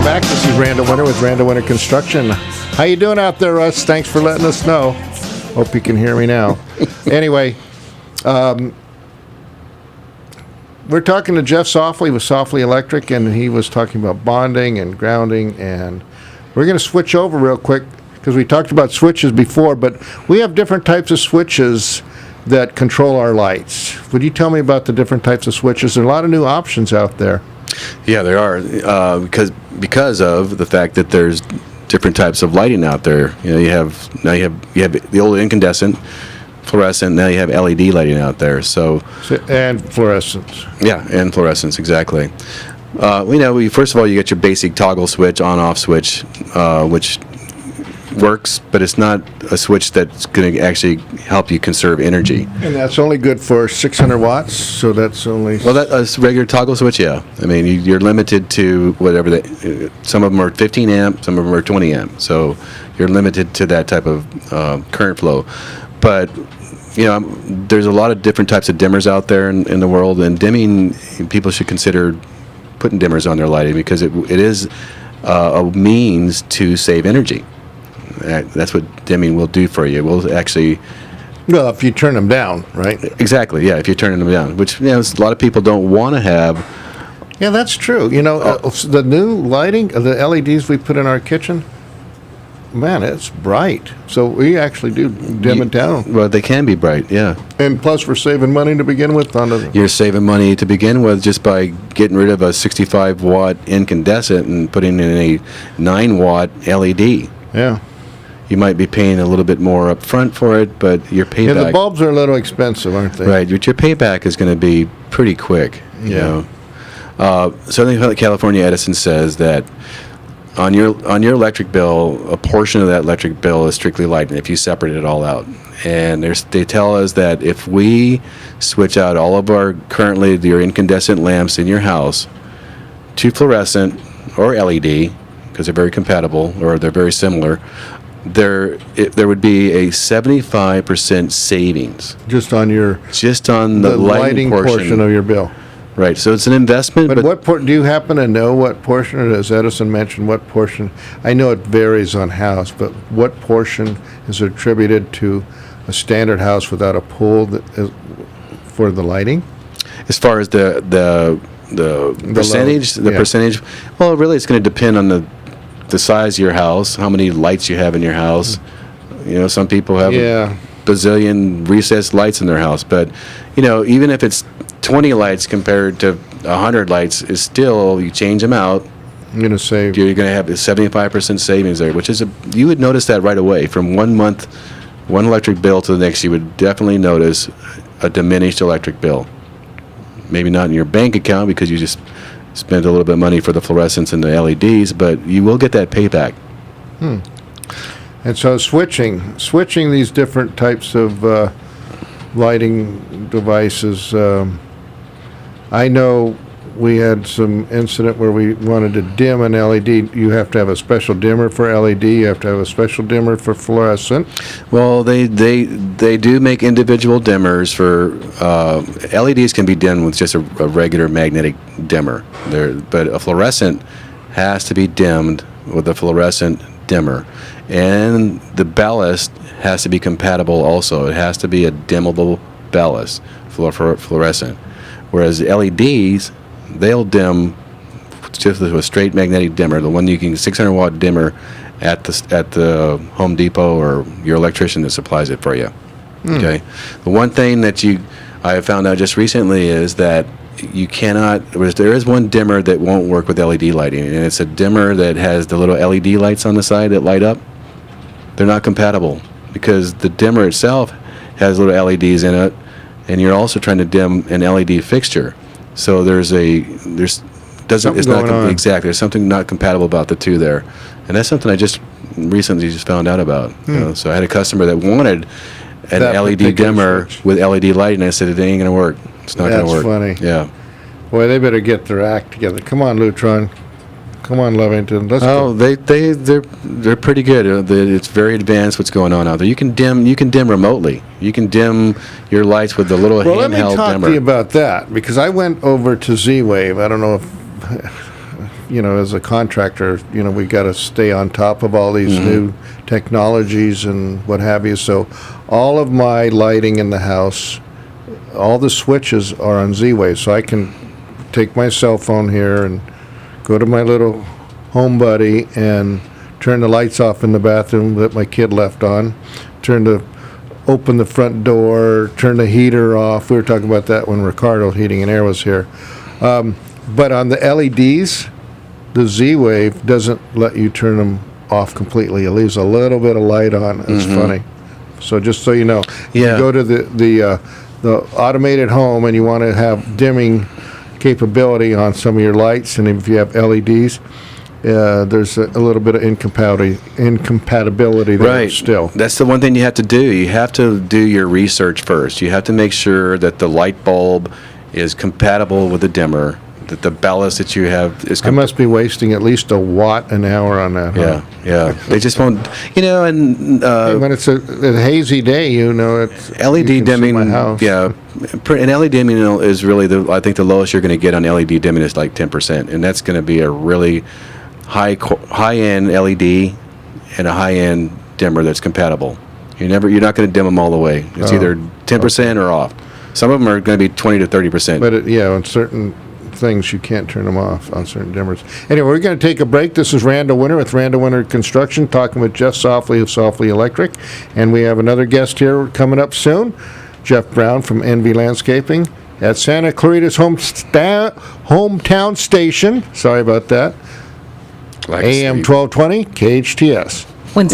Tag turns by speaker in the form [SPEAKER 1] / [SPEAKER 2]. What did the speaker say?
[SPEAKER 1] back. This is Randall Winter with Randall Winter Construction. How you doing out there, Russ? Thanks for letting us know. Hope you can hear me now. Anyway, we're talking to Jeff Softly with Softly Electric, and he was talking about bonding and grounding, and we're going to switch over real quick because we talked about switches before, but we have different types of switches that control our lights. Would you tell me about the different types of switches? There are a lot of new options out there.
[SPEAKER 2] Yeah, there are, because of the fact that there's different types of lighting out there. You know, you have the old incandescent, fluorescent. Now you have LED lighting out there. So
[SPEAKER 1] and fluorescence.
[SPEAKER 2] Yeah, and fluorescence, exactly. First of all, you get your basic toggle switch, on-off switch, which works, but it's not a switch that's going to actually help you conserve energy.
[SPEAKER 1] And that's only good for 600 watts, so that's only...
[SPEAKER 2] Well, that's a regular toggle switch, yeah. I mean, you're limited to whatever, some of them are 15 amp, some of them are 20 amp, so you're limited to that type of current flow. But, there's a lot of different types of dimmers out there in the world, and dimming, people should consider putting dimmers on their lighting because it is a means to save energy. That's what dimming will do for you. It will actually...
[SPEAKER 1] Well, if you turn them down, right?
[SPEAKER 2] Exactly, yeah, if you're turning them down, which a lot of people don't want to have.
[SPEAKER 1] Yeah, that's true. The new lighting, the LEDs we put in our kitchen, man, it's bright. So we actually do dim it down.
[SPEAKER 2] Well, they can be bright, yeah.
[SPEAKER 1] And plus we're saving money to begin with.
[SPEAKER 2] You're saving money to begin with just by getting rid of a 65-watt incandescent and putting in a 9-watt LED.
[SPEAKER 1] Yeah.
[SPEAKER 2] You might be paying a little bit more up front for it, but your payback...
[SPEAKER 1] Yeah, the bulbs are a little expensive, aren't they?
[SPEAKER 2] Right, but your payback is going to be pretty quick. You know. Southern California Edison says that on your electric bill, a portion of that electric bill is strictly lighting if you separate it all out. And they tell us that if we switch out all of your incandescent lamps in your house to fluorescent or LED, because they're very compatible or they're very similar, there would be a 75% savings.
[SPEAKER 1] Just on
[SPEAKER 2] the lighting portion
[SPEAKER 1] of your bill.
[SPEAKER 2] Right, so it's an investment.
[SPEAKER 1] But do you happen to know what portion, or does Edison mention what portion? I know it varies on house, but what portion is attributed to a standard house without a pool for the lighting?
[SPEAKER 2] As far as the percentage, percentage, well, really it's going to depend on the size of your house, how many lights you have in your house. Some people have a bazillion recessed lights in their house, but even if it's 20 lights compared to 100 lights, is still, you change them out,
[SPEAKER 1] you're going
[SPEAKER 2] to have a 75% savings there, which is you would notice that right away. From 1 month, one electric bill to the next, you would definitely notice a diminished electric bill. Maybe not in your bank account because you just spend a little bit of money for the fluorescents and the LEDs, but you will get that payback.
[SPEAKER 1] And so switching these different types of lighting devices, I know we had some incident where we wanted to dim an LED. You have to have a special dimmer for LED. You have to have a special dimmer for fluorescent.
[SPEAKER 2] Well, they do make individual dimmers for LEDs. Can be dimmed with just a regular magnetic dimmer. But a fluorescent has to be dimmed with a fluorescent dimmer, and the ballast has to be compatible. Also, it has to be a dimmable ballast for fluorescent. Whereas LEDs, they'll dim just with a straight magnetic dimmer, the one you can 600-watt dimmer at the Home Depot or your electrician that supplies it for you. Okay. The one thing that I have found out just recently is that you cannot. There is one dimmer that won't work with LED lighting, and it's a dimmer that has the little LED lights on the side that light up. They're not compatible because the dimmer itself has little LEDs in it, and you're also trying to dim an LED fixture. So there's something not compatible about the two there, and that's something I just recently found out about. So I had a customer that wanted an LED dimmer with LED lighting. I said it ain't gonna work. It's not gonna work.
[SPEAKER 1] That's funny.
[SPEAKER 2] Yeah.
[SPEAKER 1] Boy, they better get their act together. Come on, Lutron. Come on, Lovington. Let's go.
[SPEAKER 2] They're pretty good. It's very advanced what's going on out there. You can dim remotely. You can dim your lights with the little handheld dimmer.
[SPEAKER 1] Well, let me talk to you about that, because I went over to Z-Wave. I don't know if as a contractor, we got to stay on top of all these new technologies and what have you. So all of my lighting in the house, all the switches are on Z-Wave. So I can take my cell phone here and go to my little home buddy and turn the lights off in the bathroom that my kid left on, open the front door, turn the heater off. We were talking about that when Ricardo Heating and Air was here. But on the LEDs, the Z-Wave doesn't let you turn them off completely. It leaves a little bit of light on. It's funny. So just so you know,
[SPEAKER 2] Yeah.
[SPEAKER 1] you go to the automated home and you want to have dimming capability on some of your lights, and if you have LEDs, there's a little bit of incompatibility there
[SPEAKER 2] Right.
[SPEAKER 1] still.
[SPEAKER 2] That's the one thing you have to do. You have to do your research first. You have to make sure that the light bulb is compatible with the dimmer, that the ballast that you have is
[SPEAKER 1] I must be wasting at least a watt an hour on that.
[SPEAKER 2] Yeah,
[SPEAKER 1] Huh?
[SPEAKER 2] yeah. They just won't, and
[SPEAKER 1] When it's a hazy day, it's
[SPEAKER 2] LED
[SPEAKER 1] you can see
[SPEAKER 2] dimming,
[SPEAKER 1] my house.
[SPEAKER 2] yeah. And LED dimming is really I think the lowest you're going to get on LED dimming is like 10%, and that's going to be a really high-end LED and a high-end dimmer that's compatible. You're not going to dim them all the way. It's either 10% or off. Some of them are going to be 20 to 30%.
[SPEAKER 1] But on certain things you can't turn them off on certain dimmers. Anyway, we're going to take a break. This is Randall Winter with Randall Winter Construction, talking with Jeff Softly of Softly Electric, and we have another guest here coming up soon, Jeff Brown from NV Landscaping at Santa Clarita's hometown station. Sorry about that.
[SPEAKER 2] Like
[SPEAKER 1] AM 1220 KHTS.